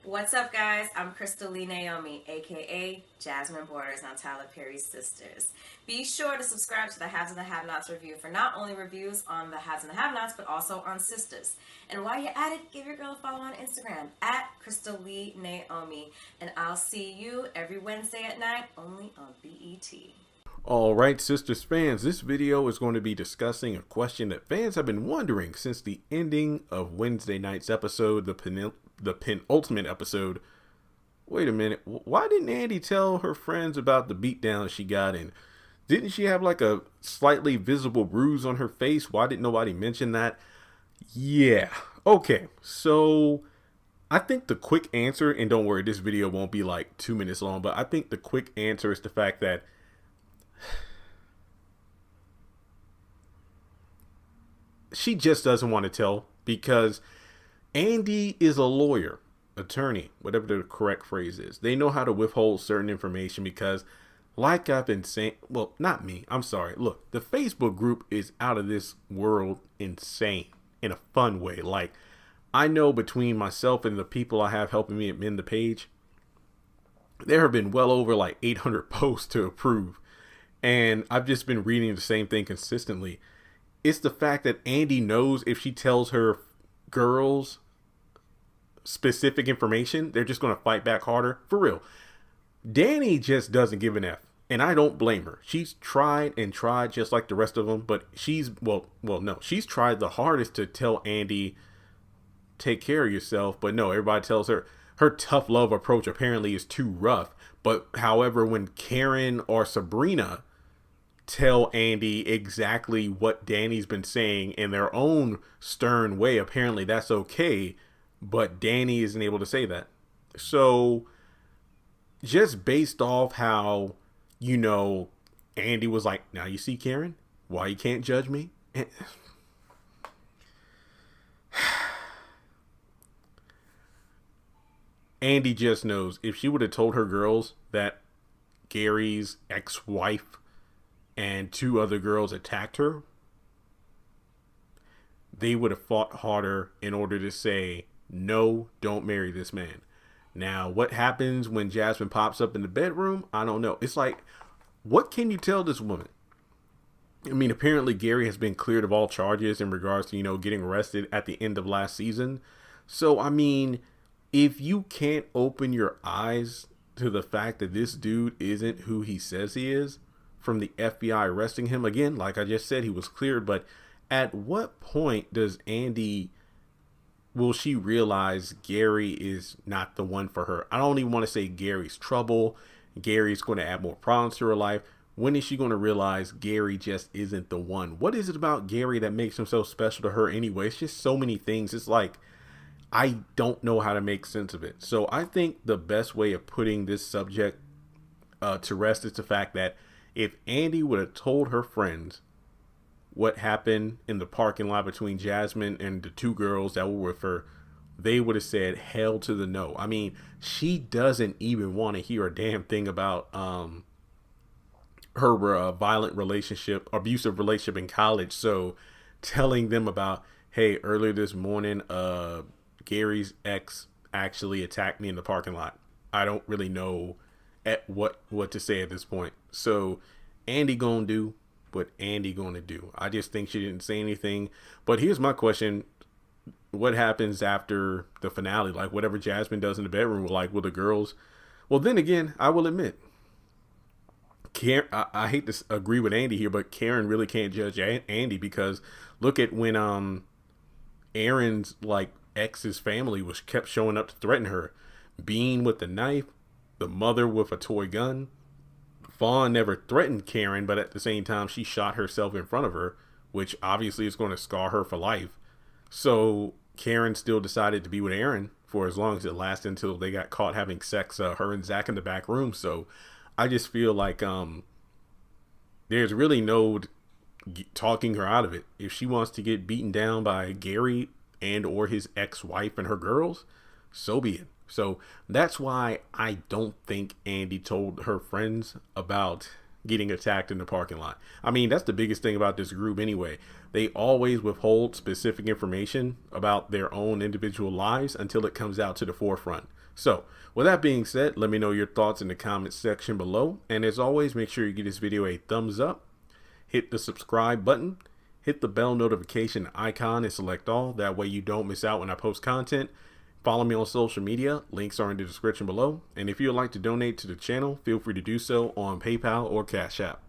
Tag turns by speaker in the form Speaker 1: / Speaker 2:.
Speaker 1: What's up, guys? I'm Crystal Lee Naomi, aka Jasmine Borders on Tyler Perry's Sistas. Be sure to subscribe to the Haves and the Have-Nots review for not only reviews on the Haves and the Have-Nots, but also on Sistas. And while you're at it, give your girl a follow on Instagram at Crystal Lee Naomi. And I'll see you every Wednesday at 9, only on BET.
Speaker 2: All right, Sisters fans, this video is going to be discussing a question that fans have been wondering since the ending of Wednesday night's episode, the penultimate episode. Wait a minute, why didn't Andi tell her friends about the beatdown she got in? Didn't she have like a slightly visible bruise on her face? Why didn't nobody mention that? Yeah, okay, so I think the quick answer, and don't worry, this video won't be like 2 minutes long, but I think the quick answer is the fact that she just doesn't want to tell because Andi is a lawyer, attorney, whatever the correct phrase is. They know how to withhold certain information because, like I've been saying, well, not me, I'm sorry. Look, the Facebook group is out of this world insane in a fun way. Like, I know between myself and the people I have helping me admin the page, there have been well over like 800 posts to approve. And I've just been reading the same thing consistently. It's the fact that Andi knows if she tells her girls specific information, they're just going to fight back harder. For real. Danny just doesn't give an F. And I don't blame her. She's tried and tried just like the rest of them. But she's tried the hardest to tell Andi, take care of yourself. But no, everybody tells her her tough love approach apparently is too rough. But however, when Karen or Sabrina tell Andi exactly what Danny's been saying in their own stern way, apparently that's okay, but Danny isn't able to say that. So just based off how, Andi was like, now you see, Karen, why you can't judge me? Andi just knows if she would have told her girls that Gary's ex-wife and 2 other girls attacked her, they would have fought harder in order to say, no, don't marry this man. Now, what happens when Jasmine pops up in the bedroom? I don't know. It's like, what can you tell this woman? I mean, apparently Gary has been cleared of all charges in regards to, getting arrested at the end of last season. So, I mean, if you can't open your eyes to the fact that this dude isn't who he says he is, from the FBI arresting him, again, like I just said, he was cleared, but at what point will she realize Gary is not the one for her? I don't even want to say Gary's trouble. Gary's going to add more problems to her life. When is she going to realize Gary just isn't the one? What is it about Gary that makes him so special to her anyway? It's just so many things. It's like, I don't know how to make sense of it. So I think the best way of putting this subject to rest is the fact that if Andi would have told her friends what happened in the parking lot between Jasmine and the 2 girls that were with her, they would have said hell to the no. I mean, she doesn't even want to hear a damn thing about her abusive relationship in college. So telling them about, hey, earlier this morning, Gary's ex actually attacked me in the parking lot. I don't really know what to say at this point. So Andi gonna do what Andi gonna do. I just think she didn't say anything. But here's my question. What happens after the finale? Like, whatever Jasmine does in the bedroom, like with the girls. Well, then again, I will admit, Karen, I hate to agree with Andi here, but Karen really can't judge Andi because look at when Aaron's like ex's family was kept showing up to threaten her. Bean with the knife, the mother with a toy gun. Vaughn never threatened Karen, but at the same time, she shot herself in front of her, which obviously is going to scar her for life. So Karen still decided to be with Aaron for as long as it lasted until they got caught having sex, her and Zach in the back room. So I just feel like there's really no talking her out of it. If she wants to get beaten down by Gary and or his ex-wife and her girls, so be it. So that's why I don't think Andi told her friends about getting attacked in the parking lot. I mean, that's the biggest thing about this group anyway. They always withhold specific information about their own individual lives until it comes out to the forefront. So, with that being said, let me know your thoughts in the comments section below. And as always, make sure you give this video a thumbs up, hit the subscribe button, hit the bell notification icon and select all. That way you don't miss out when I post content. Follow me on social media. Links are in the description below. And if you would like to donate to the channel, feel free to do so on PayPal or Cash App.